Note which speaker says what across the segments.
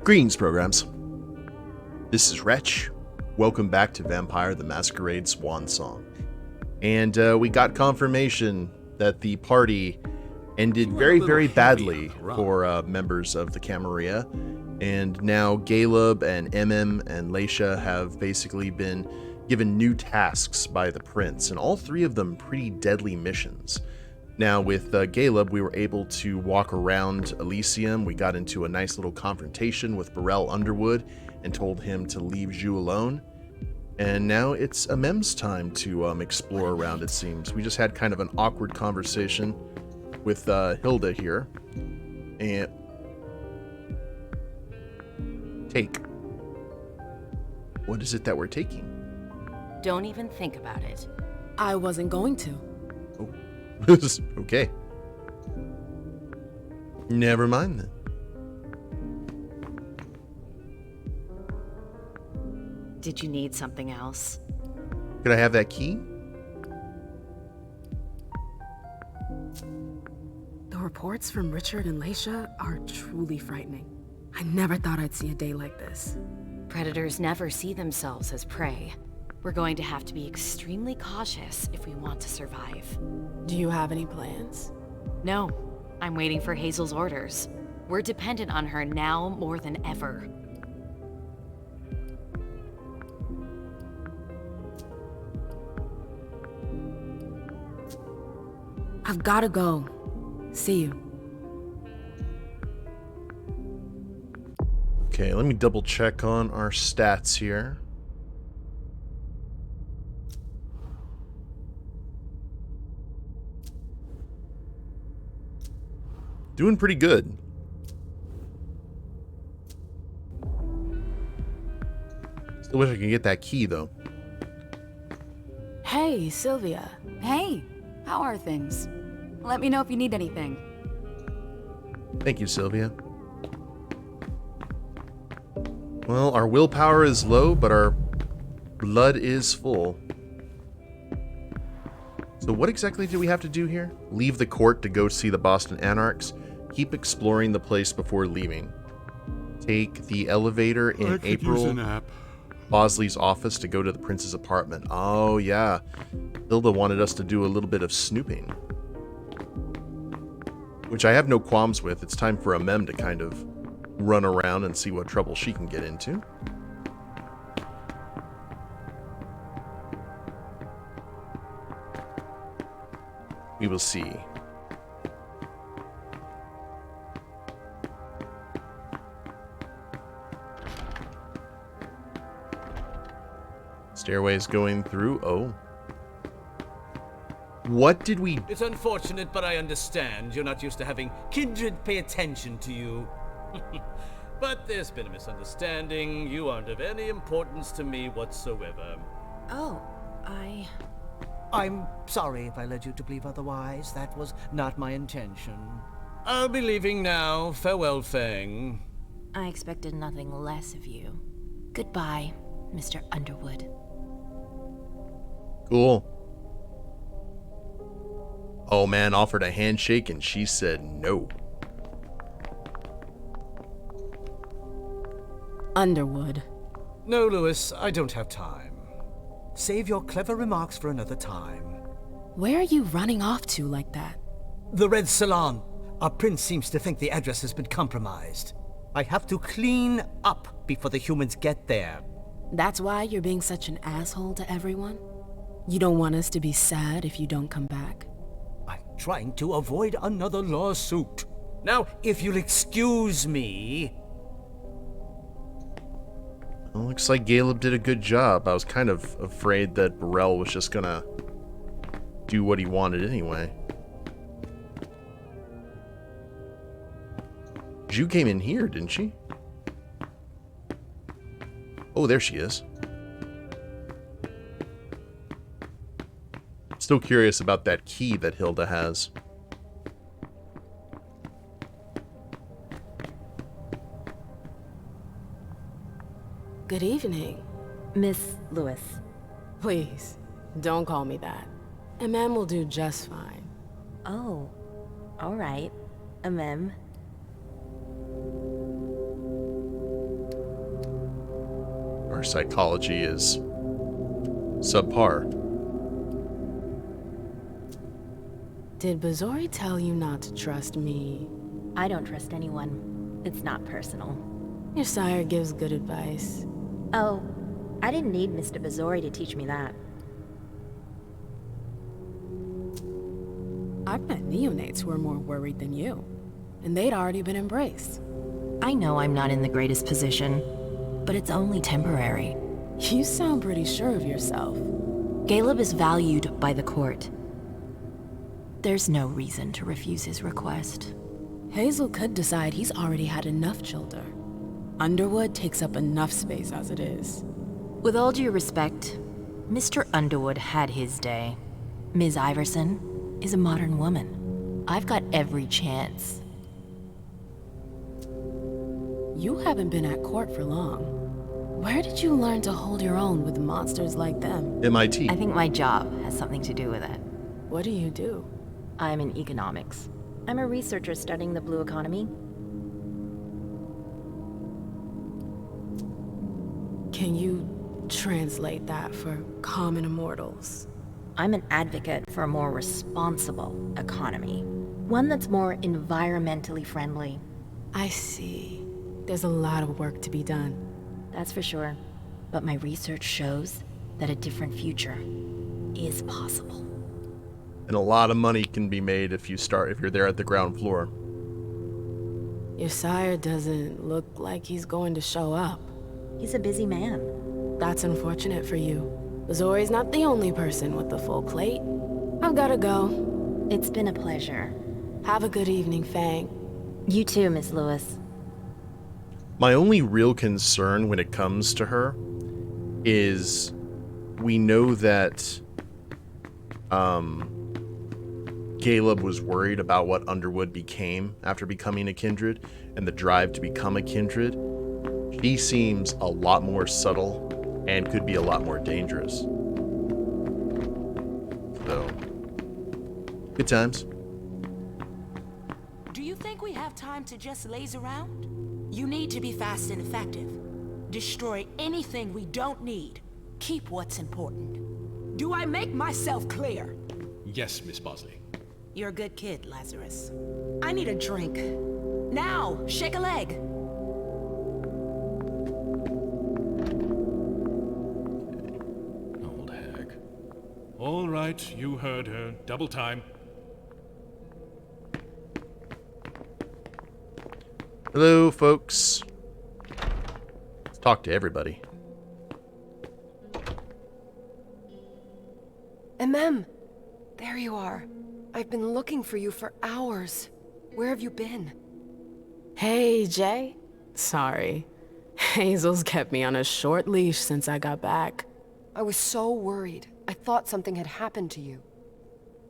Speaker 1: Greetings, programs. This is Wretch. Welcome back to Vampire the Masquerade Swansong. And we got confirmation that the party ended very badly for members of the Camarilla. And now Caleb and Emem and Leisha have basically been given new tasks by the prince, and all three of them pretty deadly missions. Now with Caleb, we were able to walk around Elysium. We got into a nice little confrontation with Burrell Underwood and told him to leave Zhu alone. And now it's Emem's time to explore around, it seems. We just had kind of an awkward conversation with Hilda here. And take. What is it that we're taking?
Speaker 2: Don't even think about it.
Speaker 3: I wasn't going to.
Speaker 1: Oh. Okay. Never mind then.
Speaker 2: Did you need something else?
Speaker 1: Could I have that key?
Speaker 3: The reports from Richard and Leisha are truly frightening. I never thought I'd see a day like this.
Speaker 2: Predators never see themselves as prey. We're going to have to be extremely cautious if we want to survive.
Speaker 3: Do you have any plans?
Speaker 2: No, I'm waiting for Hazel's orders. We're dependent on her now more than ever.
Speaker 3: I've gotta go. See you.
Speaker 1: Okay, let me double check on our stats here. Doing pretty good. Still wish I could get that key, though.
Speaker 3: Hey, Sylvia.
Speaker 4: Hey, how are things? Let me know if you need anything.
Speaker 1: Thank you, Sylvia. Well, our willpower is low, but our blood is full. So what exactly do we have to do here? Leave the court to go see the Boston Anarchs. Keep exploring the place before leaving. Take the elevator in April Bosley's office to go to the prince's apartment. Oh, yeah. Hilda wanted us to do a little bit of snooping. Which I have no qualms with. It's time for Emem to kind of run around and see what trouble she can get into. We will see. Stairways going through. Oh. What did we...
Speaker 5: It's unfortunate, but I understand. You're not used to having kindred pay attention to you. But there's been a misunderstanding. You aren't of any importance to me whatsoever.
Speaker 2: Oh,
Speaker 6: I'm sorry if I led you to believe otherwise. That was not my intention.
Speaker 5: I'll be leaving now. Farewell, Fang.
Speaker 2: I expected nothing less of you. Goodbye, Mr. Underwood.
Speaker 1: Cool. Oh man, offered a handshake and she said no.
Speaker 3: Underwood.
Speaker 6: No, Lewis, I don't have time. Save your clever remarks for another time.
Speaker 3: Where are you running off to like that?
Speaker 6: The Red Salon. Our prince seems to think the address has been compromised. I have to clean up before the humans get there.
Speaker 3: That's why you're being such an asshole to everyone? You don't want us to be sad if you don't come back?
Speaker 6: I'm trying to avoid another lawsuit. Now, if you'll excuse me...
Speaker 1: Well, looks like Caleb did a good job. I was kind of afraid that Burrell was just gonna do what he wanted anyway. Zhu came in here, didn't she? Oh, there she is. Still curious about that key that Hilda has.
Speaker 3: Good evening.
Speaker 2: Miss Lewis.
Speaker 3: Please, don't call me that. Emem will do just fine.
Speaker 2: Oh, all right. Emem.
Speaker 1: our psychology is subpar.
Speaker 3: Did Bazori tell you not to trust me?
Speaker 2: I don't trust anyone. It's not personal.
Speaker 3: Your sire gives good advice.
Speaker 2: Oh, I didn't need Mr. Bazori to teach me that.
Speaker 3: I've met neonates who are more worried than you, and they'd already been embraced.
Speaker 2: I know I'm not in the greatest position, but it's only temporary.
Speaker 3: You sound pretty sure of yourself.
Speaker 2: Caleb is valued by the court. There's no reason to refuse his request.
Speaker 3: Hazel could decide he's already had enough children. Underwood takes up enough space as it is.
Speaker 2: With all due respect, Mr. Underwood had his day. Ms. Iverson is a modern woman. I've got every chance.
Speaker 3: You haven't been at court for long. Where did you learn to hold your own with monsters like them?
Speaker 1: MIT.
Speaker 2: I think my job has something to do with it.
Speaker 3: What do you do?
Speaker 2: I'm in economics. I'm a researcher studying the blue economy.
Speaker 3: Can you translate that for common immortals?
Speaker 2: I'm an advocate for a more responsible economy. One that's more environmentally friendly.
Speaker 3: I see. There's a lot of work to be done.
Speaker 2: That's for sure. But my research shows that a different future is possible.
Speaker 1: And a lot of money can be made if you're there at the ground floor.
Speaker 3: Your sire doesn't look like he's going to show up.
Speaker 2: He's a busy man.
Speaker 3: That's unfortunate for you. Bazori's not the only person with the full plate. I've gotta go.
Speaker 2: It's been a pleasure.
Speaker 3: Have a good evening, Fang.
Speaker 2: You too, Miss Lewis.
Speaker 1: My only real concern when it comes to her is we know that Caleb was worried about what Underwood became after becoming a kindred and the drive to become a kindred. She seems a lot more subtle and could be a lot more dangerous. So, good times.
Speaker 7: Do you think we have time to just laze around? You need to be fast and effective. Destroy anything we don't need. Keep what's important. Do I make myself clear?
Speaker 8: Yes, Miss Bosley.
Speaker 7: You're a good kid, Lazarus. I need a drink. Now, shake a leg.
Speaker 8: Old hag. All right, you heard her. Double time.
Speaker 1: Hello, folks. Let's talk to everybody.
Speaker 9: Emem! There you are. I've been looking for you for hours. Where have you been?
Speaker 3: Hey, Jay. Sorry. Hazel's kept me on a short leash since I got back.
Speaker 9: I was so worried. I thought something had happened to you.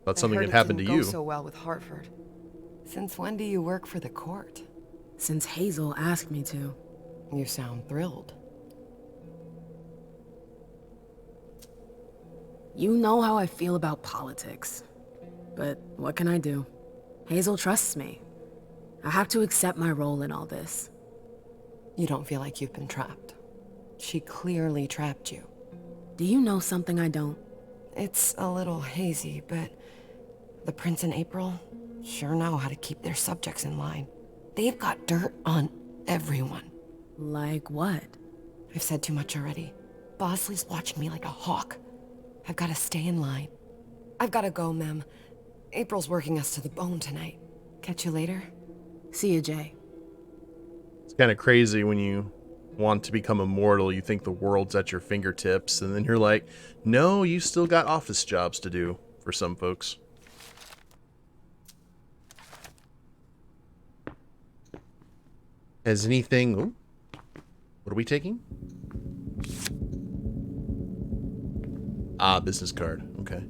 Speaker 1: Thought something
Speaker 9: I
Speaker 1: had
Speaker 9: heard
Speaker 1: happened
Speaker 9: it
Speaker 1: to
Speaker 9: didn't
Speaker 1: you.
Speaker 9: go so well with Hartford. Since when do you work for the court?
Speaker 3: Since Hazel asked me to.
Speaker 9: You sound thrilled.
Speaker 3: You know how I feel about politics. But what can I do? Hazel trusts me. I have to accept my role in all this.
Speaker 9: You don't feel like you've been trapped. She clearly trapped you.
Speaker 3: Do you know something I don't?
Speaker 9: It's a little hazy, but the Prince and April sure know how to keep their subjects in line. They've got dirt on everyone.
Speaker 3: Like what?
Speaker 9: I've said too much already. Bosley's watching me like a hawk. I've got to stay in line. I've got to go, Mem. April's working us to the bone tonight. Catch you later?
Speaker 3: See you, Jay.
Speaker 1: It's kind of crazy when you want to become immortal, you think the world's at your fingertips, and then you're like, no, you still got office jobs to do for some folks. Has anything... Ooh, what are we taking? Ah, business card. Okay.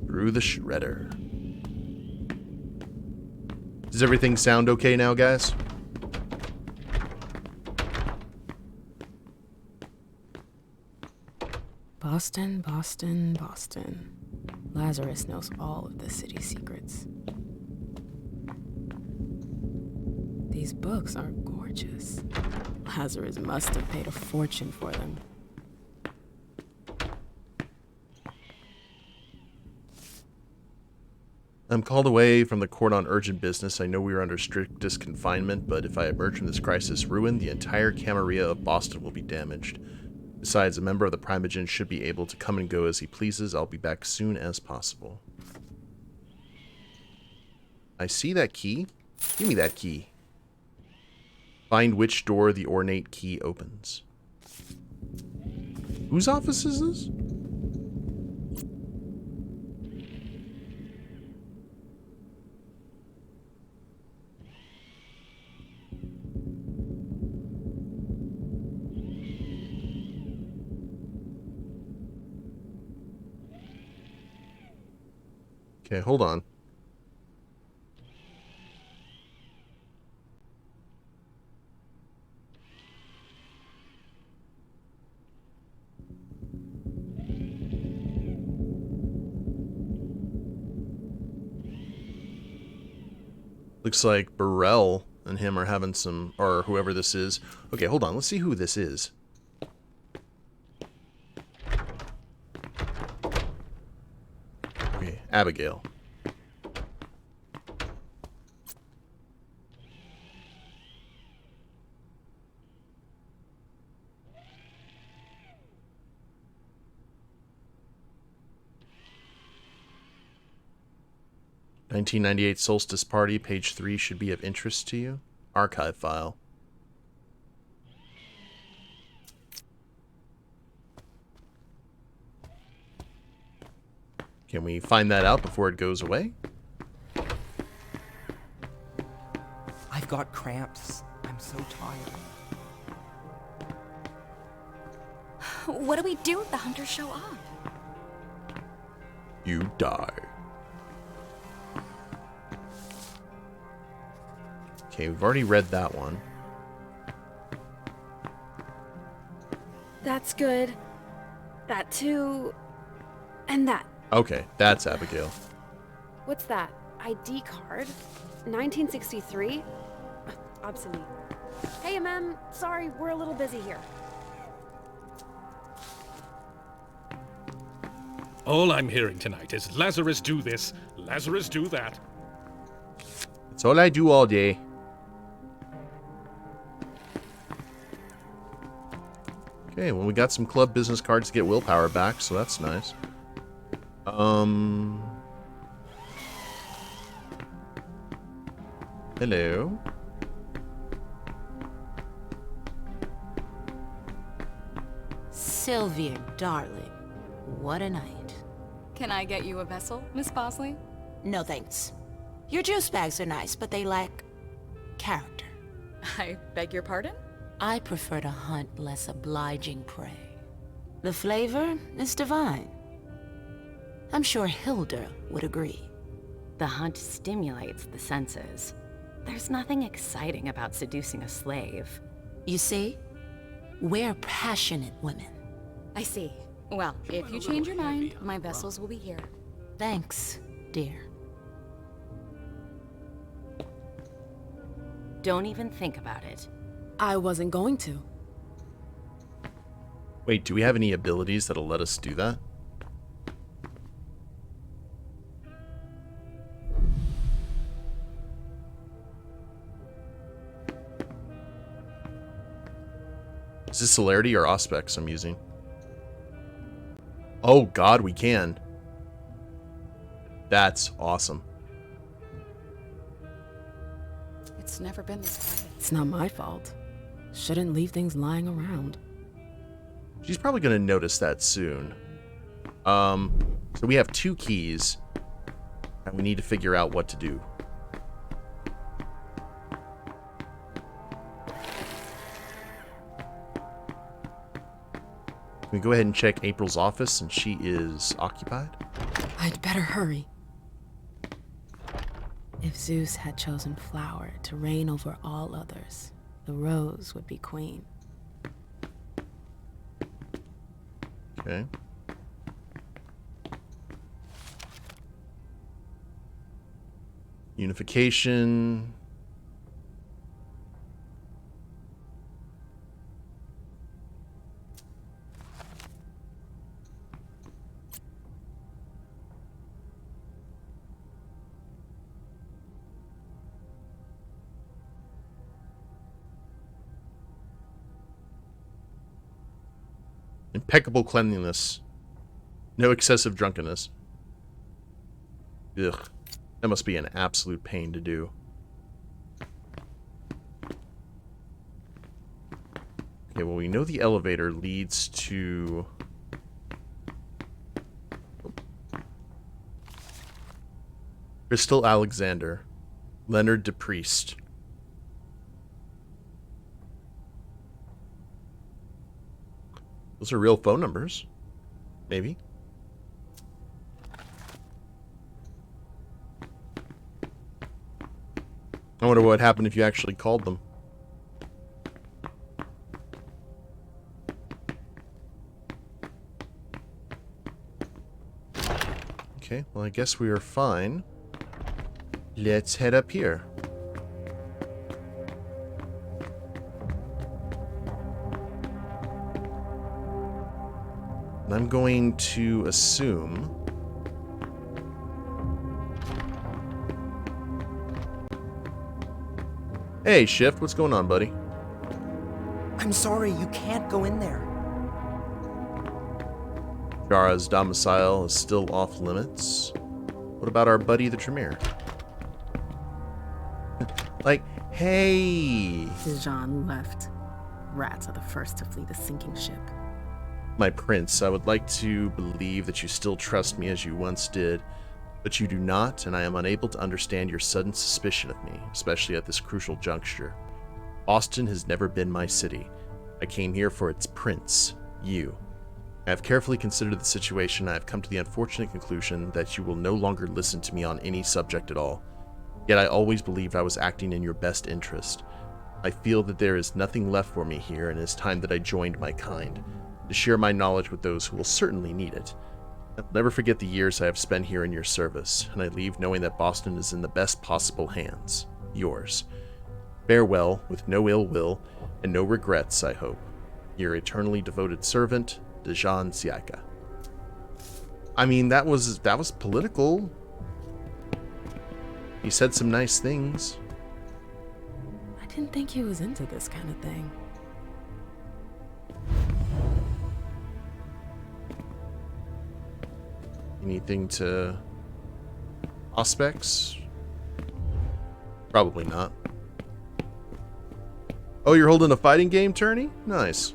Speaker 1: Through the shredder. Does everything sound okay now, guys?
Speaker 3: Boston, Boston, Boston. Lazarus knows all of the city's secrets. These books are gorgeous. Lazarus must have paid a fortune for them.
Speaker 1: I'm called away from the court on urgent business. I know we are under strictest confinement, but if I emerge from this crisis ruined, the entire Camarilla of Boston will be damaged. Besides, a member of the Primogen should be able to come and go as he pleases. I'll be back soon as possible. I see that key. Give me that key. Find which door the ornate key opens. Whose office is this? Okay, hold on. Looks like Burrell and him are having some, or whoever this is. Okay, hold on. Let's see who this is. Okay, Abigail. "1998 Solstice Party, page 3 should be of interest to you. Archive file." Can we find that out before it goes away?
Speaker 10: I've got cramps. I'm so tired.
Speaker 4: What do we do if the hunters show up?
Speaker 1: You die. Okay, we've already read that one.
Speaker 11: That's good. That too. And that.
Speaker 1: Okay, that's Abigail.
Speaker 11: What's that? ID card? 1963? Obsolete. Hey, Emem. Sorry, we're a little busy here.
Speaker 8: All I'm hearing tonight is Lazarus do this, Lazarus do that.
Speaker 1: That's all I do all day. Okay, well, we got some club business cards to get willpower back, so that's nice. Hello.
Speaker 7: Sylvia, darling, what a night.
Speaker 4: Can I get you a vessel, Miss Bosley?
Speaker 7: No thanks. Your juice bags are nice, but they lack character.
Speaker 4: I beg your pardon?
Speaker 7: I prefer to hunt less obliging prey. The flavor is divine. I'm sure Hilda would agree.
Speaker 2: The hunt stimulates the senses. There's nothing exciting about seducing a slave.
Speaker 7: You see? We're passionate women.
Speaker 4: I see. Well, if you change your mind, my vessels will be here.
Speaker 7: Thanks, dear.
Speaker 2: Don't even think about it.
Speaker 3: I wasn't going to.
Speaker 1: Wait, do we have any abilities that'll let us do that? Is this celerity or auspex I'm using? Oh god, we can. That's awesome.
Speaker 4: It's never been this quiet.
Speaker 3: It's not my fault. Shouldn't leave things lying around.
Speaker 1: She's probably going to notice that soon. So we have 2 keys, and we need to figure out what to do. Can we go ahead and check April's office since she is occupied?
Speaker 3: I'd better hurry. If Zeus had chosen flower to reign over all others, the rose would be queen.
Speaker 1: Okay. Unification. Impeccable cleanliness. No excessive drunkenness. Ugh. That must be an absolute pain to do. Okay, well, we know the elevator leads to... Crystal Alexander. Leonard DePriest. Those are real phone numbers. Maybe. I wonder what would happen if you actually called them. Okay, well, I guess we are fine. Let's head up here. And I'm going to assume... Hey, Shift, what's going on, buddy?
Speaker 10: I'm sorry, you can't go in there.
Speaker 1: Jara's domicile is still off limits. What about our buddy the Tremere? Like, hey!
Speaker 3: Dijon left. Rats are the first to flee the sinking ship.
Speaker 1: My prince, I would like to believe that you still trust me as you once did, but you do not, and I am unable to understand your sudden suspicion of me, especially at this crucial juncture. Boston has never been my city. I came here for its prince, you. I have carefully considered the situation, and I have come to the unfortunate conclusion that you will no longer listen to me on any subject at all. Yet I always believed I was acting in your best interest. I feel that there is nothing left for me here, and it is time that I joined my kind, to share my knowledge with those who will certainly need it. I'll never forget the years I have spent here in your service, and I leave knowing that Boston is in the best possible hands. Yours. Farewell, with no ill will, and no regrets, I hope. Your eternally devoted servant, Dijon Siaka. I mean, that was political. He said some nice things.
Speaker 3: I didn't think he was into this kind of thing.
Speaker 1: Anything to prospects? Probably not. Oh, you're holding a fighting game tourney? Nice.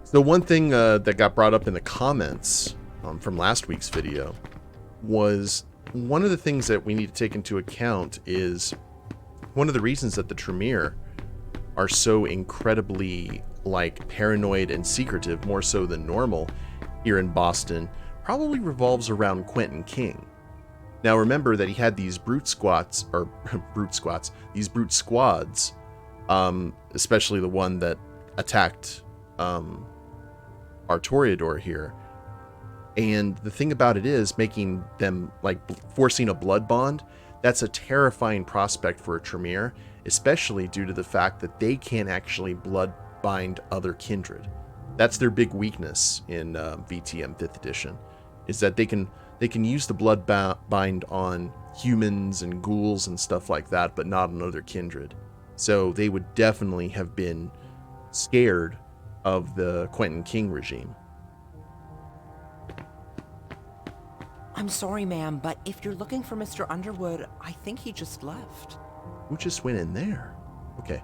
Speaker 1: So one thing that got brought up in the comments from last week's video was one of the things that we need to take into account is one of the reasons that the Tremere are so incredibly like paranoid and secretive, more so than normal here in Boston, probably revolves around Quentin King. Now remember that he had these brute squads, especially the one that attacked our Toreador here. And the thing about it is, making them, like, forcing a blood bond, that's a terrifying prospect for a Tremere, especially due to the fact that they can't actually blood bind other kindred. That's their big weakness in VTM 5th edition, is that they can use the blood bind on humans and ghouls and stuff like that, but not on other kindred. So they would definitely have been scared of the Quentin King regime.
Speaker 10: I'm sorry, ma'am, but if you're looking for Mr. Underwood, I think he just left.
Speaker 1: Who just went in there? Okay.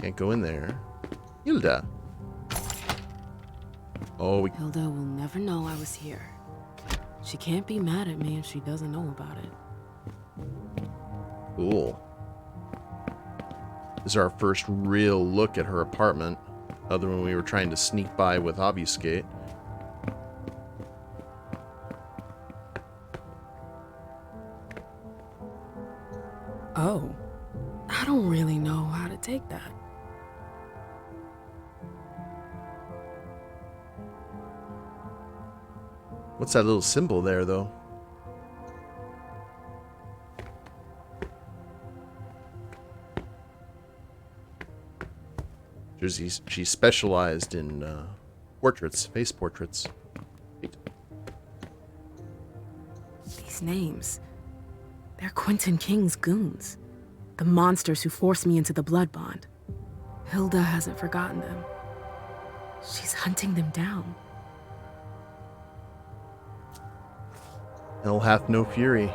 Speaker 1: Can't go in there. Hilda. Oh,
Speaker 3: Hilda will never know I was here. She can't be mad at me if she doesn't know about it.
Speaker 1: Cool. This is our first real look at her apartment, other than when we were trying to sneak by with Obfuscate.
Speaker 3: Oh, I don't really know how to take that.
Speaker 1: What's that little symbol there, though? She specialized in portraits, face portraits.
Speaker 3: These names, they're Quentin King's goons. The monsters who forced me into the blood bond. Hilda hasn't forgotten them. She's hunting them down.
Speaker 1: Hell hath no fury.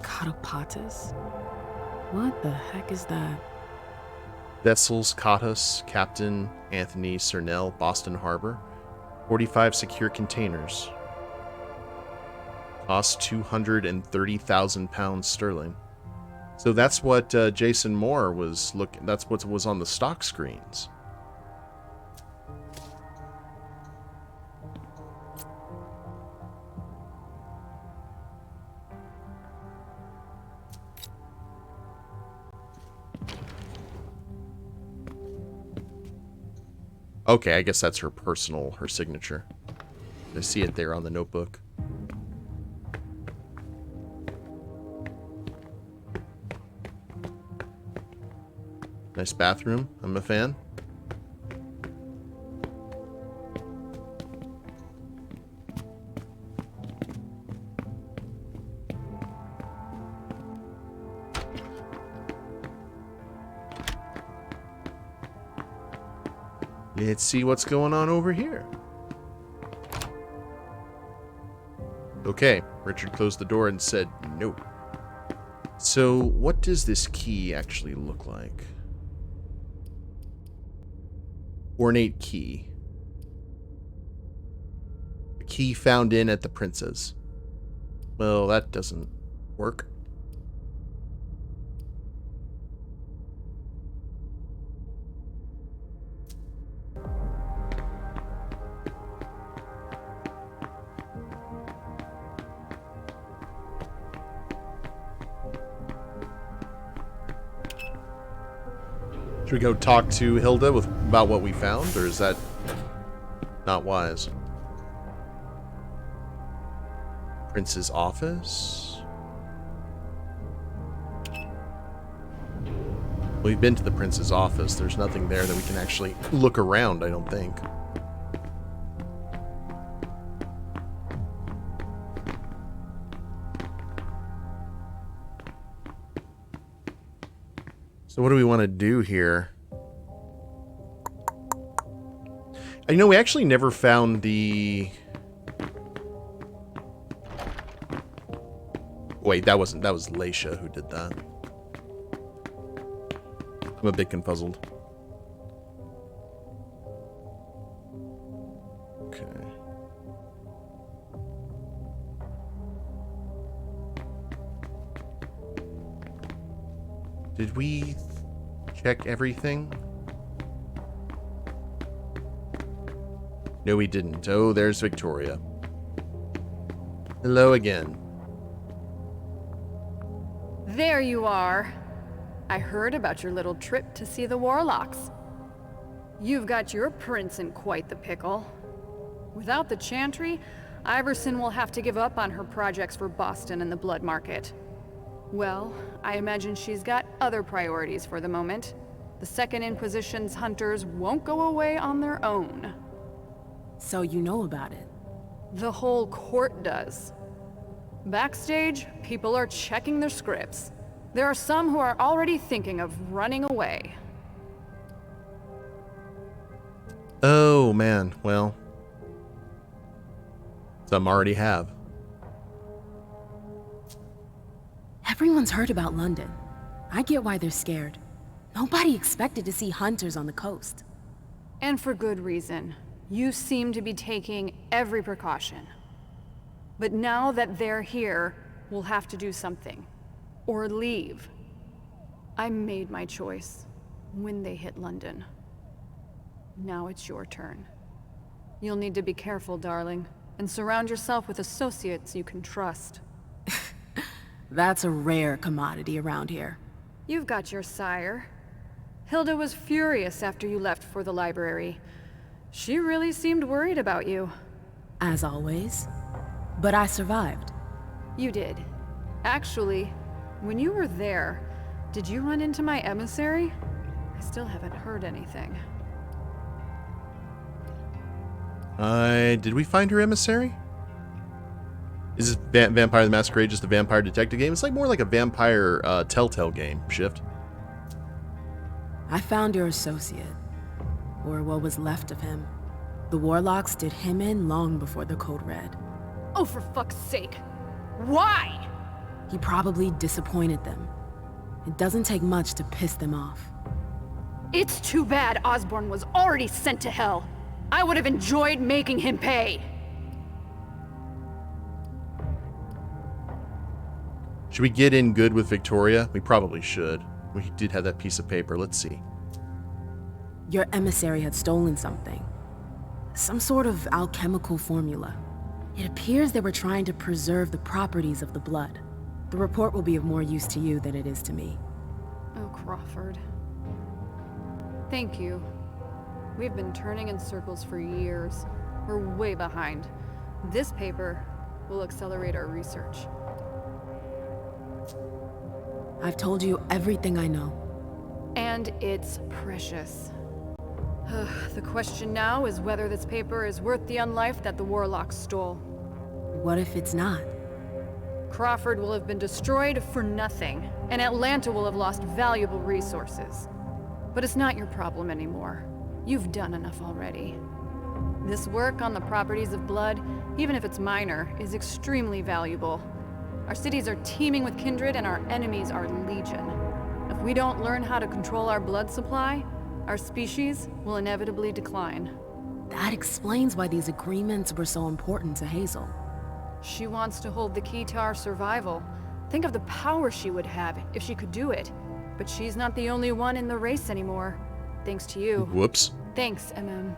Speaker 3: Catapatis? What the heck is that?
Speaker 1: Vessels Catus, Captain Anthony Cernell, Boston Harbor. 45 secure containers. Cost 230,000 pounds sterling. So that's what Jason Moore was looking. That's what was on the stock screens. Okay, I guess that's her signature. I see it there on the notebook. Nice bathroom. I'm a fan. Let's see what's going on over here. Okay, Richard closed the door and said no. So, what does this key actually look like? Ornate key. A key found in at the Prince's. Well, that doesn't work. Should we go talk to Hilda about what we found, or is that not wise? Prince's office? We've been to the Prince's office. There's nothing there that we can actually look around, I don't think. So what do we want to do here? You know, we actually never found the... Wait, that was Laisha who did that. I'm a bit confuzzled. Okay. Did we check everything? No, we didn't. Oh, there's Victoria. Hello again.
Speaker 12: There you are. I heard about your little trip to see the Warlocks. You've got your prince in quite the pickle. Without the Chantry, Iverson will have to give up on her projects for Boston and the Blood Market. Well, I imagine she's got other priorities for the moment. The Second Inquisition's hunters won't go away on their own.
Speaker 3: So you know about it?
Speaker 12: The whole court does. Backstage, people are checking their scripts. There are some who are already thinking of running away.
Speaker 1: Oh, man. Well, some already have.
Speaker 3: Everyone's heard about London. I get why they're scared. Nobody expected to see hunters on the coast.
Speaker 12: And for good reason. You seem to be taking every precaution. But now that they're here, we'll have to do something. Or leave. I made my choice when they hit London. Now it's your turn. You'll need to be careful, darling, and surround yourself with associates you can trust.
Speaker 3: That's a rare commodity around here.
Speaker 12: You've got your sire. Hilda was furious after you left for the library. She really seemed worried about you.
Speaker 3: As always. But I survived.
Speaker 12: You did. Actually, when you were there, Did you run into my emissary? I still haven't heard anything.
Speaker 1: Did we find her emissary? Is this Vampire the Masquerade just a vampire detective game? It's like more like a vampire telltale game, Shift.
Speaker 3: I found your associate, or what was left of him. The Warlocks did him in long before the Code Red.
Speaker 12: Oh, for fuck's sake. Why?
Speaker 3: He probably disappointed them. It doesn't take much to piss them off.
Speaker 12: It's too bad Osborn was already sent to hell. I would have enjoyed making him pay.
Speaker 1: Should we get in good with Victoria? We probably should. We did have that piece of paper. Let's see.
Speaker 3: Your emissary had stolen something. Some sort of alchemical formula. It appears they were trying to preserve the properties of the blood. The report will be of more use to you than it is to me.
Speaker 12: Oh, Crawford. Thank you. We've been turning in circles for years. We're way behind. This paper will accelerate our research.
Speaker 3: I've told you everything I know.
Speaker 12: And it's precious. The question now is whether this paper is worth the unlife that the Warlocks stole.
Speaker 3: What if it's not?
Speaker 12: Crawford will have been destroyed for nothing, and Atlanta will have lost valuable resources. But it's not your problem anymore. You've done enough already. This work on the properties of blood, even if it's minor, is extremely valuable. Our cities are teeming with kindred and our enemies are legion. If we don't learn how to control our blood supply, our species will inevitably decline.
Speaker 3: That explains why these agreements were so important to Hazel.
Speaker 12: She wants to hold the key to our survival. Think of the power she would have if she could do it. But she's not the only one in the race anymore. Thanks to you.
Speaker 1: Whoops.
Speaker 12: Thanks, Emem.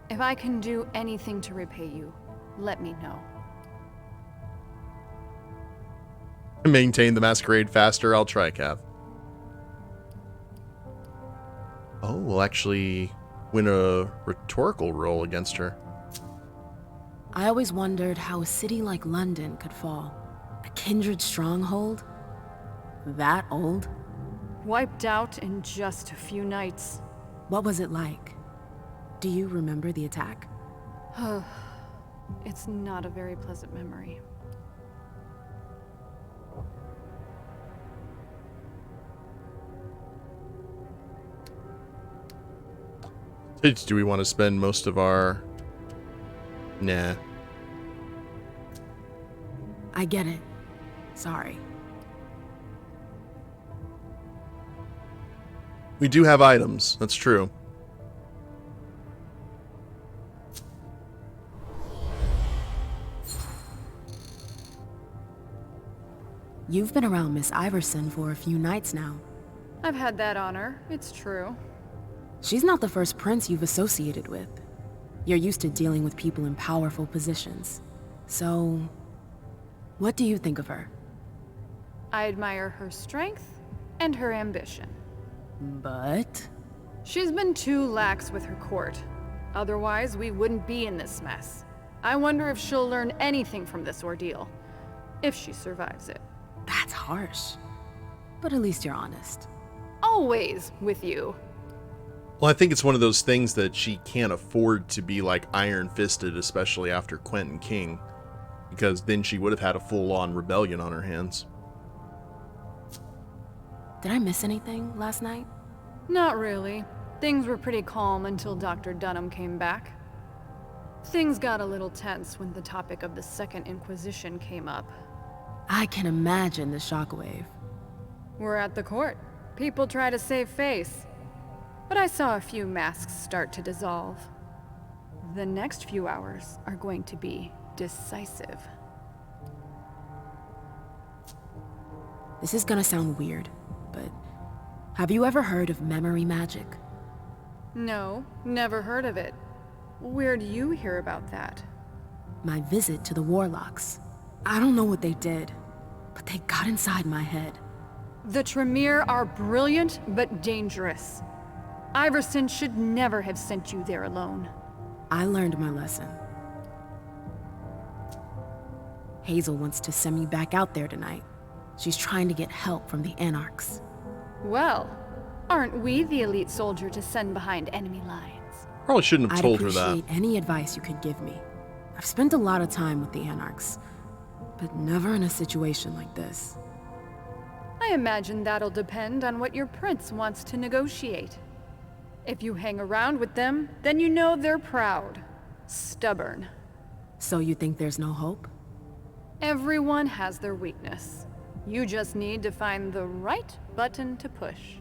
Speaker 12: If I can do anything to repay you, let me know.
Speaker 1: Maintain the Masquerade faster. I'll try, Cav. Oh, we'll actually win a rhetorical roll against her.
Speaker 3: I always wondered how a city like London could fall. A kindred stronghold? That old?
Speaker 12: Wiped out in just a few nights.
Speaker 3: What was it like? Do you remember the attack?
Speaker 12: It's not a very pleasant memory.
Speaker 1: Do we want to spend most of our... Nah.
Speaker 3: I get it. Sorry.
Speaker 1: We do have items. That's true.
Speaker 3: You've been around Miss Iverson for a few nights now.
Speaker 12: I've had that honor. It's true.
Speaker 3: She's not the first prince you've associated with. You're used to dealing with people in powerful positions. So, what do you think of her?
Speaker 12: I admire her strength and her ambition.
Speaker 3: But?
Speaker 12: She's been too lax with her court. Otherwise, we wouldn't be in this mess. I wonder if she'll learn anything from this ordeal. If she survives it.
Speaker 3: That's harsh. But at least you're honest.
Speaker 12: Always with you.
Speaker 1: Well, I think it's one of those things that she can't afford to be like iron-fisted, especially after Quentin King, because then she would have had a full-on rebellion on her hands.
Speaker 3: Did I miss anything last night?
Speaker 12: Not really. Things were pretty calm until Dr. Dunham came back. Things got a little tense when the topic of the Second Inquisition came up.
Speaker 3: I can imagine the shockwave.
Speaker 12: We're at the court. People try to save face. But I saw a few masks start to dissolve. The next few hours are going to be decisive.
Speaker 3: This is gonna sound weird, but have you ever heard of memory magic?
Speaker 12: No, never heard of it. Where'd you hear about that?
Speaker 3: My visit to the Warlocks. I don't know what they did, but they got inside my head.
Speaker 12: The Tremere are brilliant, but dangerous. Iverson should never have sent you there alone.
Speaker 3: I learned my lesson. Hazel wants to send me back out there tonight. She's trying to get help from the Anarchs.
Speaker 12: Well, aren't we the elite soldier to send behind enemy lines?
Speaker 1: Probably shouldn't have told her that.
Speaker 3: I'd appreciate any advice you could give me. I've spent a lot of time with the Anarchs, but never in a situation like this.
Speaker 12: I imagine that'll depend on what your prince wants to negotiate. If you hang around with them, then you know they're proud. Stubborn.
Speaker 3: So you think there's no hope?
Speaker 12: Everyone has their weakness. You just need to find the right button to push.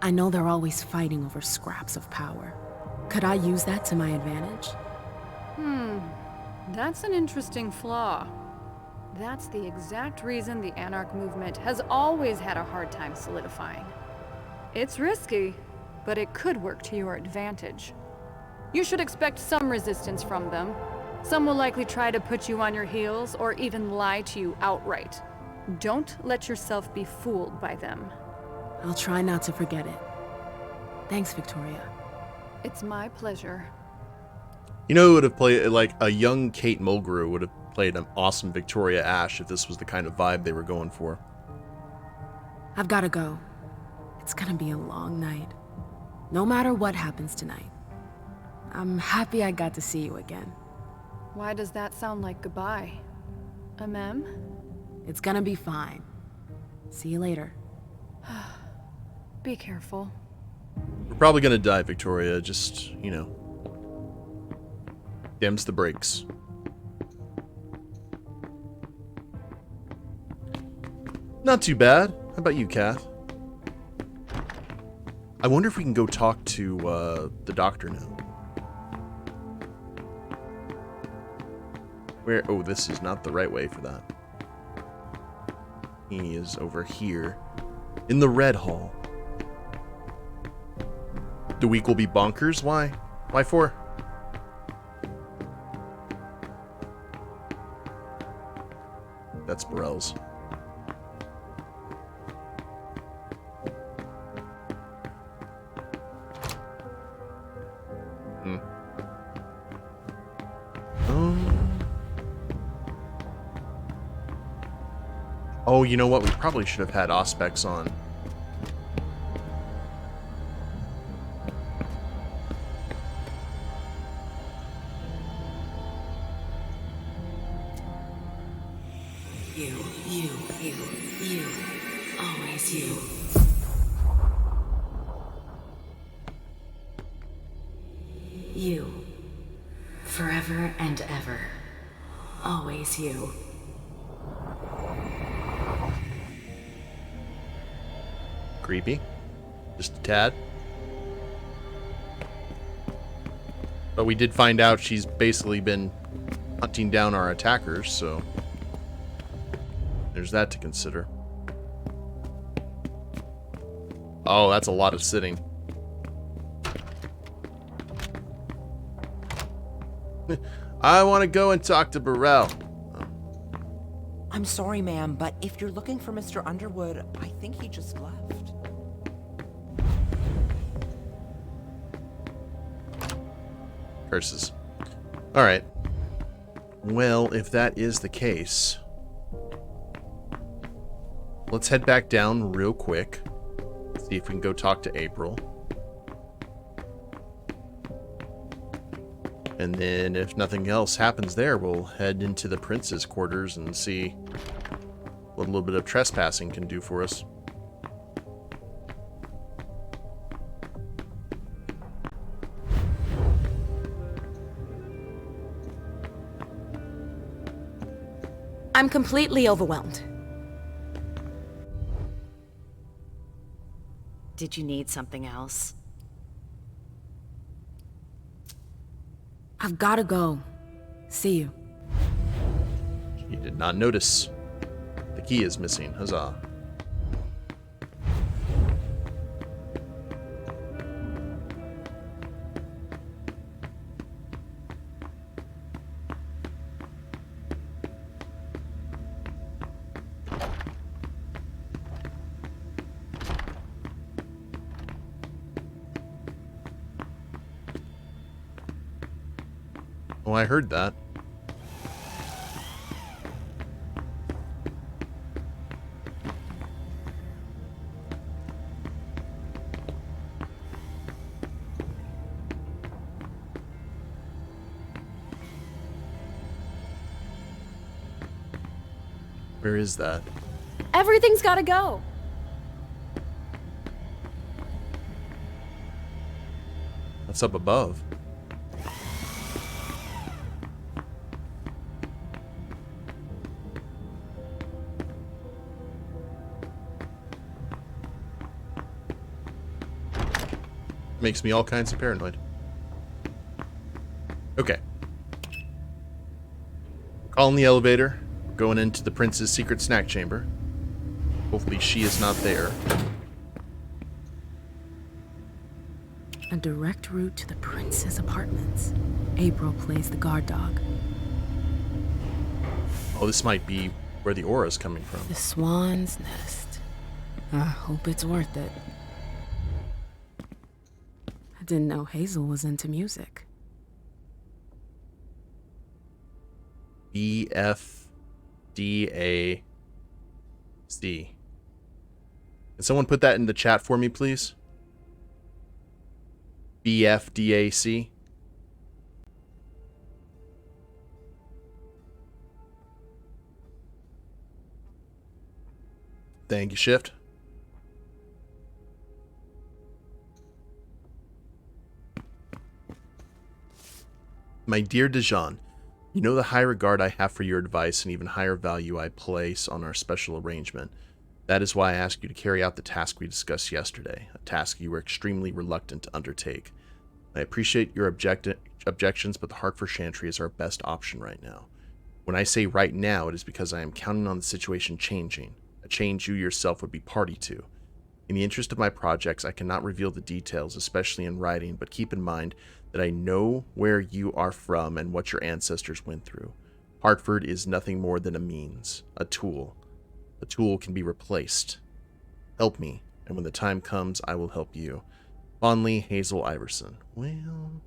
Speaker 3: I know they're always fighting over scraps of power. Could I use that to my advantage?
Speaker 12: That's an interesting flaw. That's the exact reason the Anarch movement has always had a hard time solidifying. It's risky, but it could work to your advantage. You should expect some resistance from them. Some will likely try to put you on your heels or even lie to you outright. Don't let yourself be fooled by them.
Speaker 3: I'll try not to forget it. Thanks, Victoria.
Speaker 12: It's my pleasure.
Speaker 1: You know who would have played, like, a young Kate Mulgrew would have played an awesome Victoria Ash if this was the kind of vibe they were going for.
Speaker 3: I've gotta go. It's gonna be a long night. No matter what happens tonight. I'm happy I got to see you again.
Speaker 12: Why does that sound like goodbye? Emem?
Speaker 3: It's gonna be fine. See you later.
Speaker 12: Be careful.
Speaker 1: We're probably gonna die, Victoria. Just, you know, dims the brakes. Not too bad. How about you, Kath? I wonder if we can go talk to the doctor now. Where? Oh, this is not the right way for that. He is over here in the red hall. The week will be bonkers? Why? Why for? That's Burrell's. Oh, you know what? We probably should have had Auspex on.
Speaker 2: You. Always you. You. Forever and ever. Always you.
Speaker 1: Creepy. Just a tad. But we did find out she's basically been hunting down our attackers, so there's that to consider. Oh, that's a lot of sitting. I want to go and talk to Burrell.
Speaker 10: I'm sorry, ma'am, but if you're looking for Mr. Underwood, I think he just left.
Speaker 1: Curses. Alright. Well, if that is the case, let's head back down real quick. See if we can go talk to April. And then if nothing else happens there, we'll head into the prince's quarters and see what a little bit of trespassing can do for us.
Speaker 7: I'm completely overwhelmed.
Speaker 2: Did you need something else?
Speaker 3: I've gotta go. See you.
Speaker 1: You did not notice. The key is missing. Huzzah. Oh, I heard that. Where is that?
Speaker 11: Everything's gotta go.
Speaker 1: That's up above. Makes me all kinds of paranoid. Okay. Calling the elevator. Going into the prince's secret snack chamber. Hopefully she is not there.
Speaker 3: A direct route to the prince's apartments. April plays the guard dog.
Speaker 1: Oh, this might be where the aura's coming from.
Speaker 3: The Swan's nest. I hope it's worth it. I didn't know Hazel was into music.
Speaker 1: BFDAC. Can someone put that in the chat for me, please? BFDAC. Thank you, Shift. My dear Dijon, you know the high regard I have for your advice and even higher value I place on our special arrangement. That is why I asked you to carry out the task we discussed yesterday, a task you were extremely reluctant to undertake. I appreciate your objections, but the Hartford Chantry is our best option right now. When I say right now, it is because I am counting on the situation changing, a change you yourself would be party to. In the interest of my projects, I cannot reveal the details, especially in writing, but keep in mind that I know where you are from and what your ancestors went through. Hartford is nothing more than a means, a tool. A tool can be replaced. Help me, and when the time comes, I will help you. Fondly, Hazel Iverson. Well...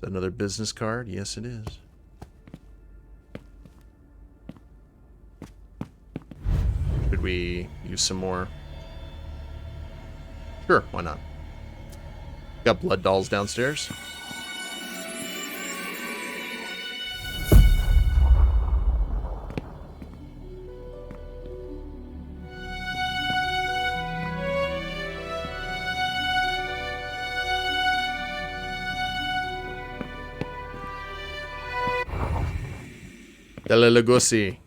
Speaker 1: Another business card? Yes, it is. Should we use some more? Sure, why not? Got blood dolls downstairs. Dele Lugosi.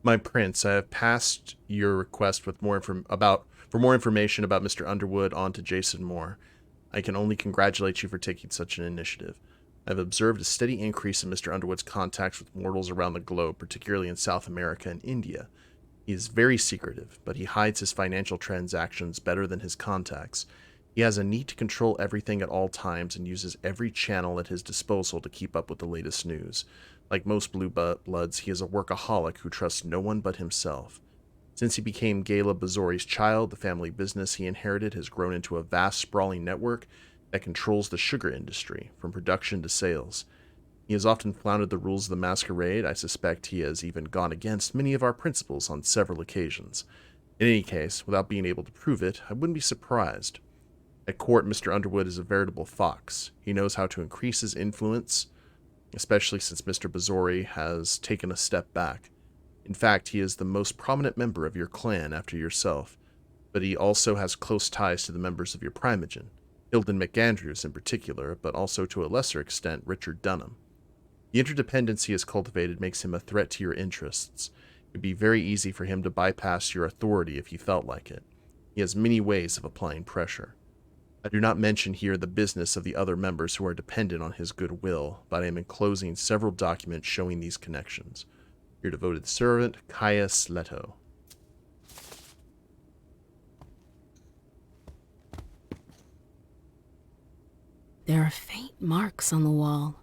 Speaker 1: My prince, I have passed your request with more for more information about Mr. Underwood on to Jason Moore. I can only congratulate you for taking such an initiative. I have observed a steady increase in Mr. Underwood's contacts with mortals around the globe, particularly in South America and India. He is very secretive, but he hides his financial transactions better than his contacts. He has a need to control everything at all times and uses every channel at his disposal to keep up with the latest news. Like most blue bloods, he is a workaholic who trusts no one but himself. Since he became Gala Bazori's child, the family business he inherited has grown into a vast, sprawling network that controls the sugar industry, from production to sales. He has often flouted the rules of the Masquerade. I suspect he has even gone against many of our principles on several occasions. In any case, without being able to prove it, I wouldn't be surprised. At court, Mr. Underwood is a veritable fox. He knows how to increase his influence, especially since Mr. Bazori has taken a step back. In fact, he is the most prominent member of your clan after yourself, but he also has close ties to the members of your primogen, Hilden McAndrews in particular, but also to a lesser extent Richard Dunham. The interdependence he has cultivated makes him a threat to your interests. It would be very easy for him to bypass your authority if he felt like it. He has many ways of applying pressure. I do not mention here the business of the other members who are dependent on his goodwill, but I am enclosing several documents showing these connections. Your devoted servant, Caius Leto.
Speaker 3: There are faint marks on the wall.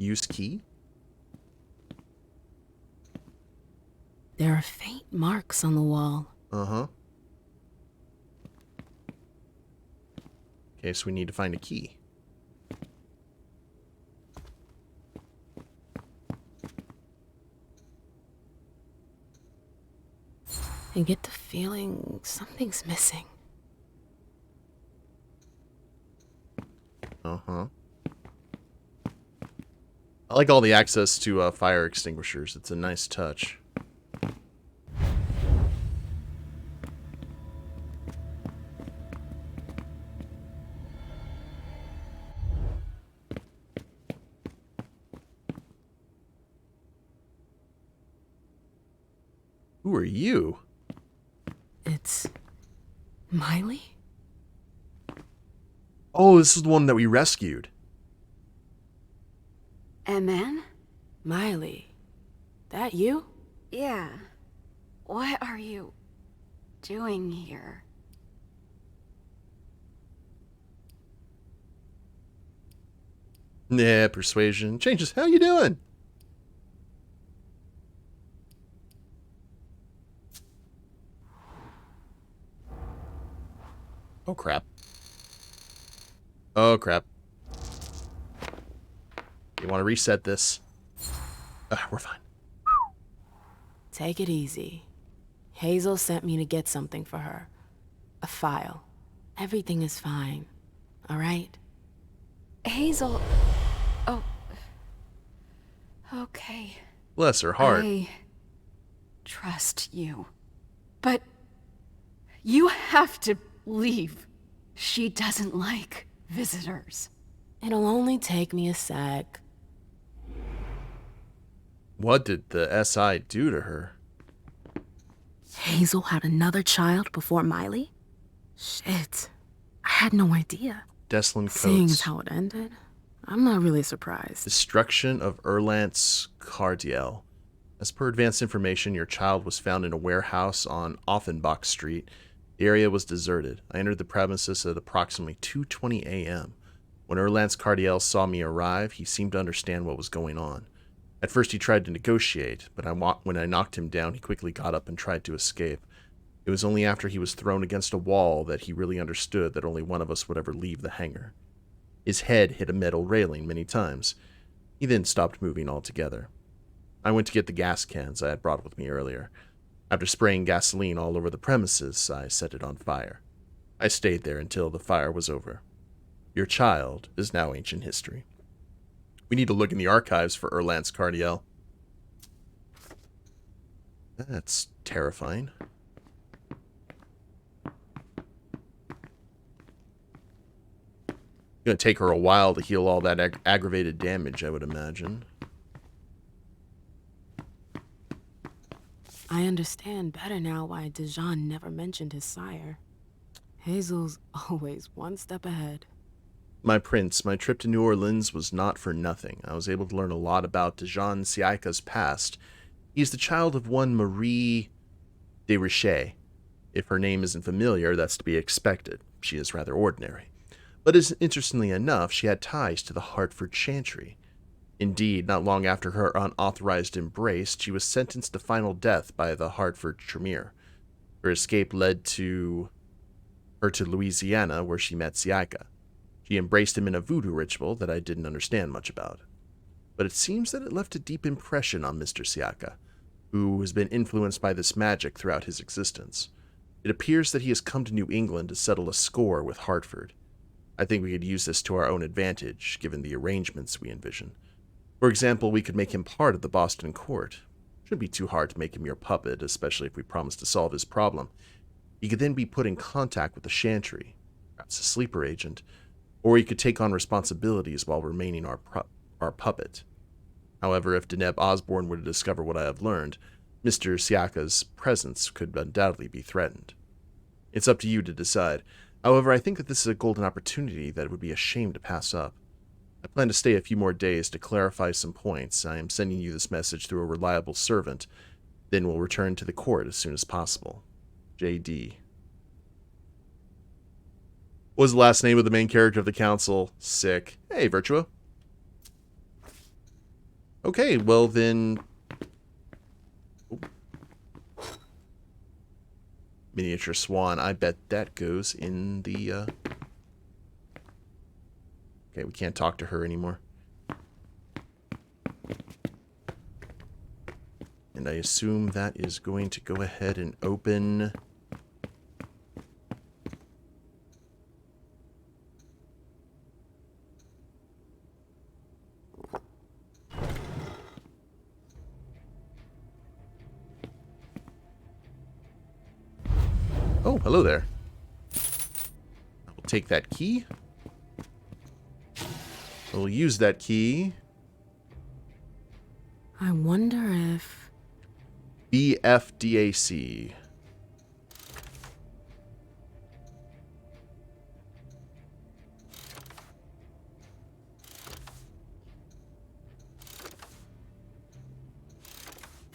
Speaker 1: Use key?
Speaker 3: There are faint marks on the wall.
Speaker 1: Uh-huh. Okay, so we need to find a key.
Speaker 3: I get the feeling something's missing.
Speaker 1: Uh-huh. I like all the access to fire extinguishers. It's a nice touch. Who are you?
Speaker 3: It's Miley?
Speaker 1: Oh, this is the one that we rescued.
Speaker 11: Emem?
Speaker 3: Miley. That you?
Speaker 11: Yeah. What are you doing here?
Speaker 1: Nah, persuasion. Changes. How you doing? Oh, crap. Oh, crap. You want to reset this? We're fine.
Speaker 3: Take it easy. Hazel sent me to get something for her. A file. Everything is fine. All right?
Speaker 11: Hazel... Oh. Okay.
Speaker 1: Bless her heart.
Speaker 11: I trust you. But you have to leave. She doesn't like visitors.
Speaker 3: It'll only take me a sec.
Speaker 1: What did the SI do to her?
Speaker 3: Hazel had another child before Miley? Shit. I had no idea.
Speaker 1: Deslin
Speaker 3: Seeing
Speaker 1: Coates.
Speaker 3: as how it ended, I'm not really surprised.
Speaker 1: Destruction of Erlant's Cardiel. As per advanced information, your child was found in a warehouse on Offenbach Street. The area was deserted. I entered the premises at approximately 2:20 a.m. When Erlant's Cardiel saw me arrive, he seemed to understand what was going on. At first he tried to negotiate, but when I knocked him down, he quickly got up and tried to escape. It was only after he was thrown against a wall that he really understood that only one of us would ever leave the hangar. His head hit a metal railing many times. He then stopped moving altogether. I went to get the gas cans I had brought with me earlier. After spraying gasoline all over the premises, I set it on fire. I stayed there until the fire was over. Your child is now ancient history. We need to look in the archives for Erlant's Cardiel. That's terrifying. It's going to take her a while to heal all that aggravated damage, I would imagine.
Speaker 3: I understand better now why Dijon never mentioned his sire. Hazel's always one step ahead.
Speaker 1: My prince, my trip to New Orleans was not for nothing. I was able to learn a lot about Dijon Siaika's past. He is the child of one Marie de Richet. If her name isn't familiar, that's to be expected. She is rather ordinary. But interestingly enough, she had ties to the Hartford Chantry. Indeed, not long after her unauthorized embrace, she was sentenced to final death by the Hartford Tremere. Her escape led her to Louisiana, where she met Siaika. She embraced him in a voodoo ritual that I didn't understand much about. But it seems that it left a deep impression on Mr. Siaika, who has been influenced by this magic throughout his existence. It appears that he has come to New England to settle a score with Hartford. I think we could use this to our own advantage, given the arrangements we envision. For example, we could make him part of the Boston court. Shouldn't be too hard to make him your puppet, especially if we promise to solve his problem. He could then be put in contact with the Chantry, perhaps a sleeper agent, or he could take on responsibilities while remaining our puppet. However, if Deneb Osborne were to discover what I have learned, Mr. Siaka's presence could undoubtedly be threatened. It's up to you to decide. However, I think that this is a golden opportunity that it would be a shame to pass up. I plan to stay a few more days to clarify some points. I am sending you this message through a reliable servant. Then we'll return to the court as soon as possible. J.D. What was the last name of the main character of the council? Sick. Hey, Virtua. Okay, well then... Miniature Swan. I bet that goes in the... Okay, we can't talk to her anymore. And I assume that is going to go ahead and open... Oh, hello there. I'll take that key. We'll use that key.
Speaker 3: I wonder if...
Speaker 1: BFDAC.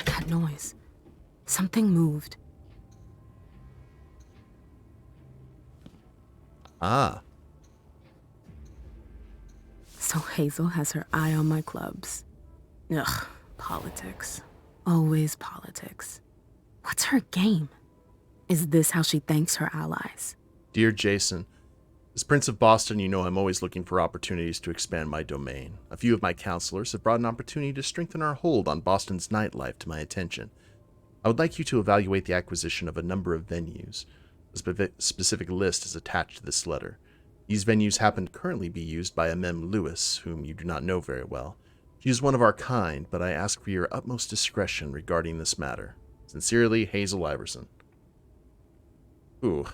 Speaker 3: That noise. Something moved.
Speaker 1: Ah.
Speaker 3: So Hazel has her eye on my clubs. Ugh, politics. Always politics. What's her game? Is this how she thanks her allies?
Speaker 1: Dear Jason, as Prince of Boston, you know I'm always looking for opportunities to expand my domain. A few of my counselors have brought an opportunity to strengthen our hold on Boston's nightlife to my attention. I would like you to evaluate the acquisition of a number of venues. A specific list is attached to this letter. These venues happen to currently be used by Emem Lewis, whom you do not know very well. She is one of our kind, but I ask for your utmost discretion regarding this matter. Sincerely, Hazel Iverson. Ooh.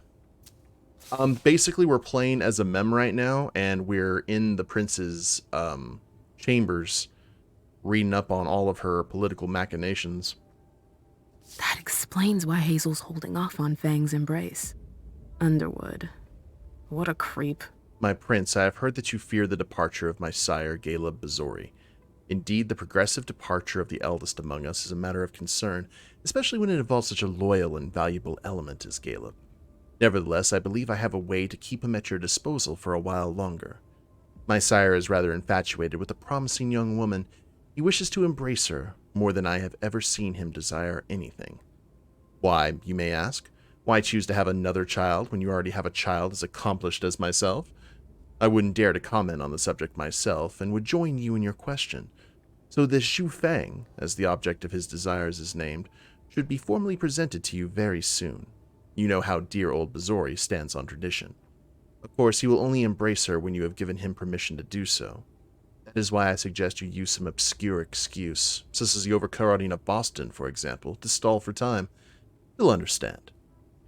Speaker 1: Basically, we're playing as Emem right now, and we're in the prince's chambers, reading up on all of her political machinations.
Speaker 3: That explains why Hazel's holding off on Fang's embrace. Underwood. What a creep.
Speaker 1: My prince, I have heard that you fear the departure of my sire, Caleb Bazori. Indeed, the progressive departure of the eldest among us is a matter of concern, especially when it involves such a loyal and valuable element as Caleb. Nevertheless, I believe I have a way to keep him at your disposal for a while longer. My sire is rather infatuated with a promising young woman. He wishes to embrace her more than I have ever seen him desire anything. Why, you may ask? Why choose to have another child when you already have a child as accomplished as myself? I wouldn't dare to comment on the subject myself, and would join you in your question. So this Xu Fang, as the object of his desires is named, should be formally presented to you very soon. You know how dear old Bazori stands on tradition. Of course, he will only embrace her when you have given him permission to do so. That is why I suggest you use some obscure excuse, such as the overcrowding of Boston, for example, to stall for time. He'll understand.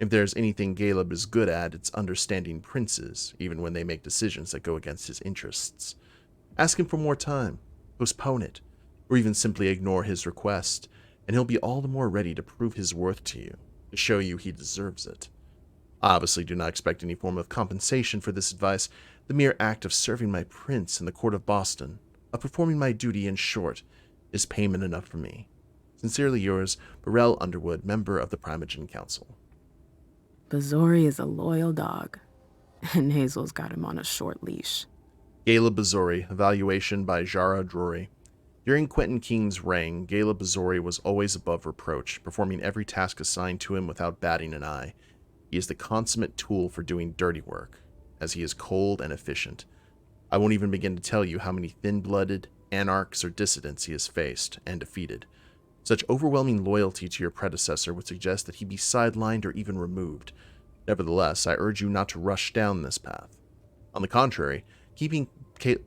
Speaker 1: If there's anything Caleb is good at, it's understanding princes, even when they make decisions that go against his interests. Ask him for more time, postpone it, or even simply ignore his request, and he'll be all the more ready to prove his worth to you, to show you he deserves it. I obviously do not expect any form of compensation for this advice. The mere act of serving my prince in the court of Boston, of performing my duty in short, is payment enough for me. Sincerely yours, Burrell Underwood, member of the Primogen Council.
Speaker 3: Bazori is a loyal dog, and Hazel's got him on a short leash.
Speaker 1: Gala Bazori, evaluation by Jara Drury. During Quentin King's reign, Gala Bazori was always above reproach, performing every task assigned to him without batting an eye. He is the consummate tool for doing dirty work, as he is cold and efficient. I won't even begin to tell you how many thin-blooded, anarchs or dissidents he has faced and defeated. Such overwhelming loyalty to your predecessor would suggest that he be sidelined or even removed. Nevertheless, I urge you not to rush down this path. On the contrary, keeping Gala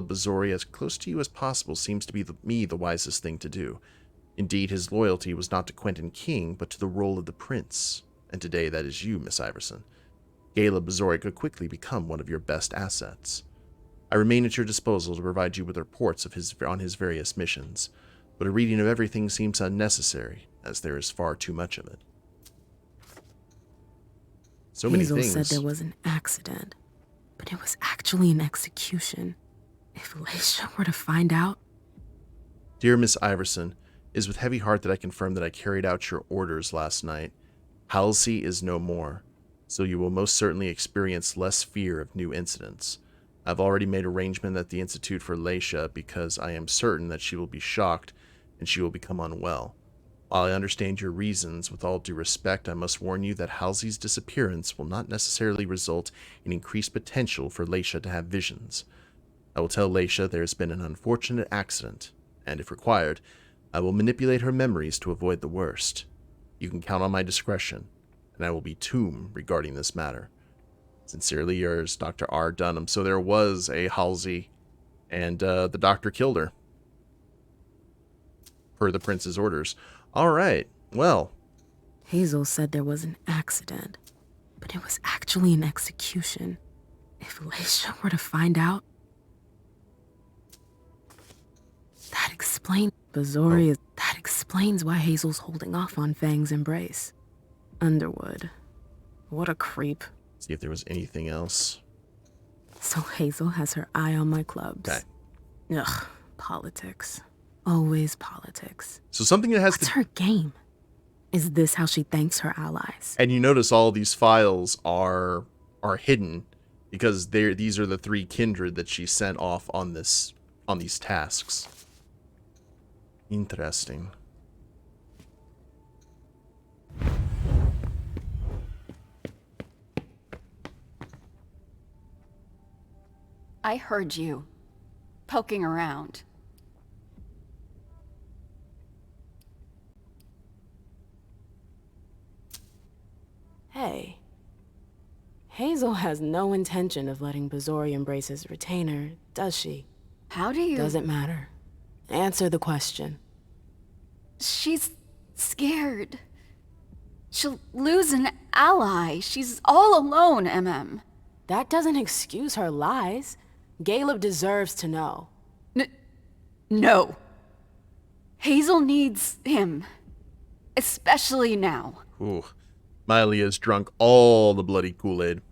Speaker 1: Bazori as close to you as possible seems to be the wisest thing to do. Indeed, his loyalty was not to Quentin King, but to the role of the prince, and today that is you, Miss Iverson. Gala Bazori could quickly become one of your best assets. I remain at your disposal to provide you with reports on his various missions, but a reading of everything seems unnecessary, as there is far too much of it. So many
Speaker 3: Hazel
Speaker 1: things.
Speaker 3: said there was an accident, but it was actually an execution. If Leisha were to find out...
Speaker 1: Dear Miss Iverson, it is with heavy heart that I confirm that I carried out your orders last night. Halsey is no more, so you will most certainly experience less fear of new incidents. I've already made arrangement at the Institute for Leisha because I am certain that she will be shocked and she will become unwell. While I understand your reasons, with all due respect, I must warn you that Halsey's disappearance will not necessarily result in increased potential for Leisha to have visions. I will tell Leisha there has been an unfortunate accident, and if required, I will manipulate her memories to avoid the worst. You can count on my discretion, and I will be tomb regarding this matter. Sincerely yours, Dr. R. Dunham. So there was a Halsey, and the doctor killed her, per the prince's orders. All right, well.
Speaker 3: Hazel said there was an accident, but it was actually an execution. If Leisha were to find out, that explains That explains why Hazel's holding off on Fang's embrace. Underwood. What a creep.
Speaker 1: See if there was anything else.
Speaker 3: So Hazel has her eye on my clubs.
Speaker 1: Okay.
Speaker 3: Ugh, politics. Always politics.
Speaker 1: So something that has
Speaker 3: What's her game? Is this how she thanks her allies?
Speaker 1: And you notice all these files are hidden because these are the 3 kindred that she sent off on these tasks. Interesting.
Speaker 4: I heard you poking around.
Speaker 3: Hey. Hazel has no intention of letting Bazori embrace his retainer, does she?
Speaker 4: How do you...
Speaker 3: Doesn't matter. Answer the question.
Speaker 4: She's scared. She'll lose an ally. She's all alone, Emem.
Speaker 3: That doesn't excuse her lies. Caleb deserves to know.
Speaker 4: No. Hazel needs him. Especially now.
Speaker 1: Ooh. Miley has drunk all the bloody Kool-Aid.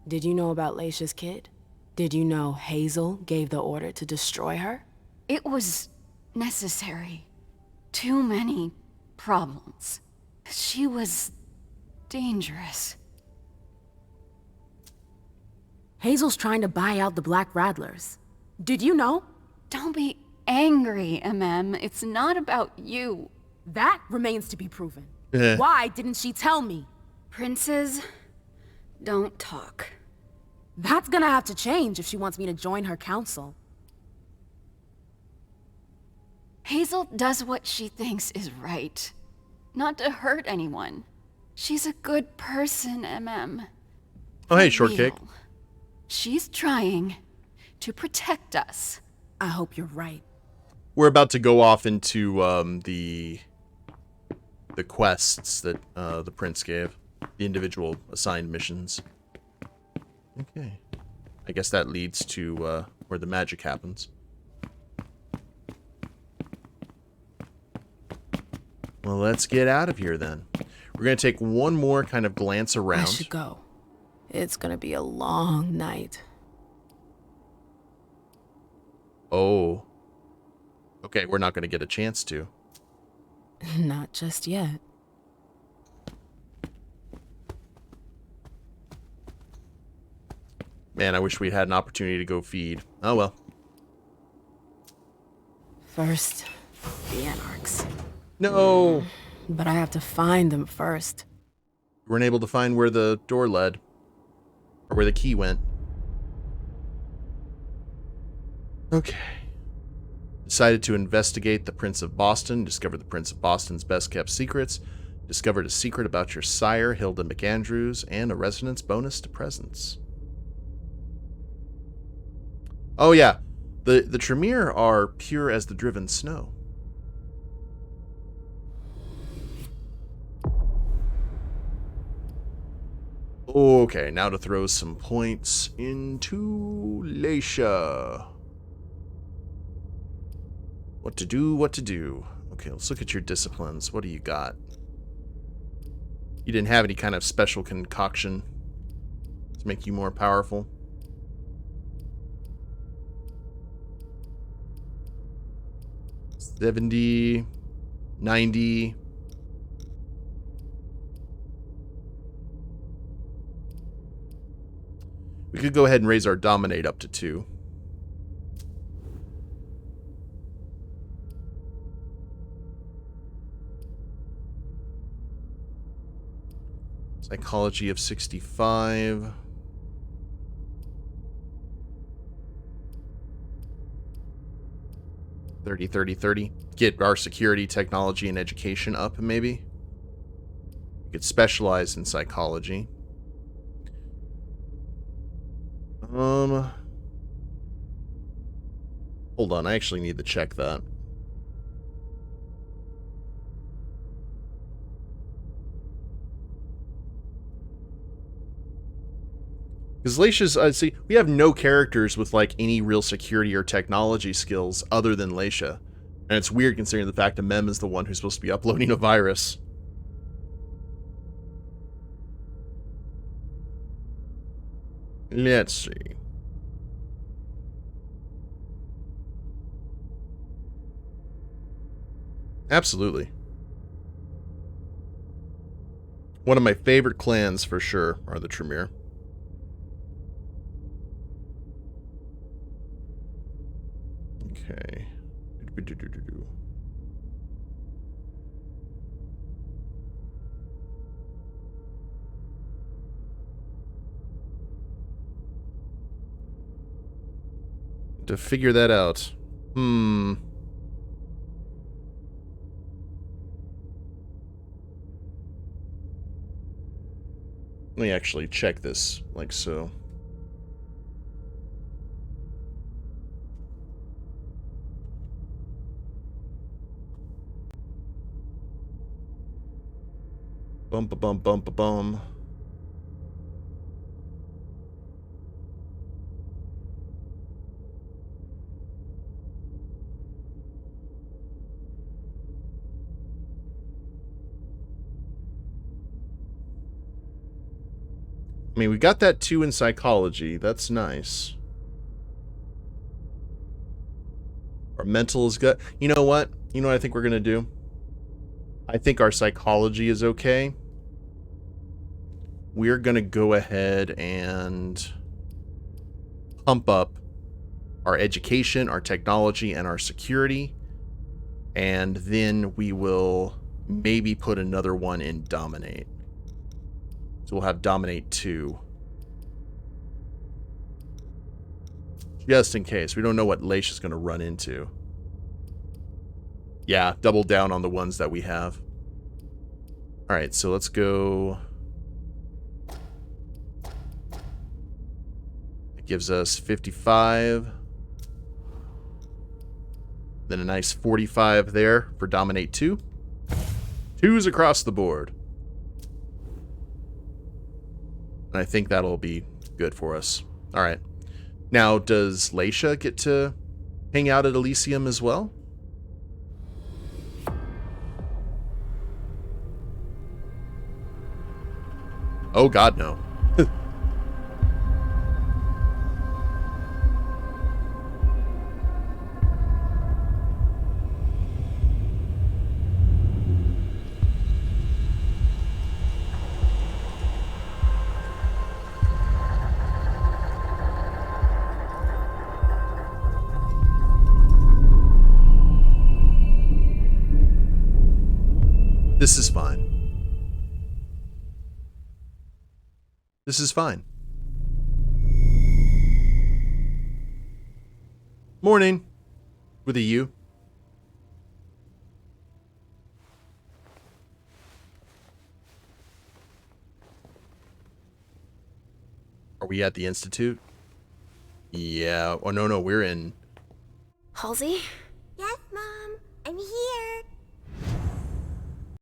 Speaker 3: Did you know about Leisha's kid? Did you know Hazel gave the order to destroy her?
Speaker 4: It was necessary. Too many problems. She was dangerous.
Speaker 3: Hazel's trying to buy out the Black Rattlers. Did you know?
Speaker 4: Don't be angry, Emem. It's not about you.
Speaker 3: That remains to be proven. Why didn't she tell me?
Speaker 4: Princes don't talk.
Speaker 3: That's gonna have to change if she wants me to join her council.
Speaker 4: Hazel does what she thinks is right. Not to hurt anyone. She's a good person, Emem.
Speaker 1: Oh, hey, Shortcake.
Speaker 4: She's trying to protect us.
Speaker 3: I hope you're right.
Speaker 1: We're about to go off into the quests that the prince gave. The individual assigned missions. Okay. I guess that leads to where the magic happens. Well, let's get out of here then. We're going to take one more kind of glance around.
Speaker 3: I should go. It's gonna be a long night.
Speaker 1: Oh. Okay, we're not going to get a chance to.
Speaker 3: Not just yet.
Speaker 1: Man, I wish we had an opportunity to go feed. Oh well.
Speaker 3: First, the Anarchs.
Speaker 1: No!
Speaker 3: But I have to find them first.
Speaker 1: We weren't able to find where the door led. Or where the key went. Okay. Decided to investigate the Prince of Boston, discovered the Prince of Boston's best-kept secrets, discovered a secret about your sire, Hilda McAndrews, and a resonance bonus to presents. Oh yeah, the Tremere are pure as the driven snow. Okay, now to throw some points into Leisha. What to do, what to do. Okay, let's look at your disciplines. What do you got? You didn't have any kind of special concoction to make you more powerful? 70, 90. We could go ahead and raise our dominate up to 2. Psychology of 65. $30. Get our security, technology, and education up, maybe. We could specialize in psychology. Hold on, I actually need to check that. Because Leisha's, see, we have no characters with, like, any real security or technology skills other than Leisha. And it's weird considering the fact that Emem is the one who's supposed to be uploading a virus. Let's see. Absolutely. One of my favorite clans, for sure, are the Tremere. Okay. To figure that out. Let me actually check this, like so. Bum. I mean, we got that 2 in psychology. That's nice. Our mental is good. You know what? You know what I think we're going to do? I think our psychology is okay. We're going to go ahead and pump up our education, our technology, and our security. And then we will maybe put another one in Dominate. So we'll have Dominate 2. Just in case. We don't know what Leisha's going to run into. Yeah, double down on the ones that we have. Alright, so let's go. It gives us 55. Then a nice 45 there for Dominate 2. 2s across the board. And I think that'll be good for us. Alright. Now, does Leisha get to hang out at Elysium as well? Oh god, no. This is fine. This is fine. Morning. With a U. Are we at the Institute? Yeah. Oh, no, we're in...
Speaker 11: Halsey?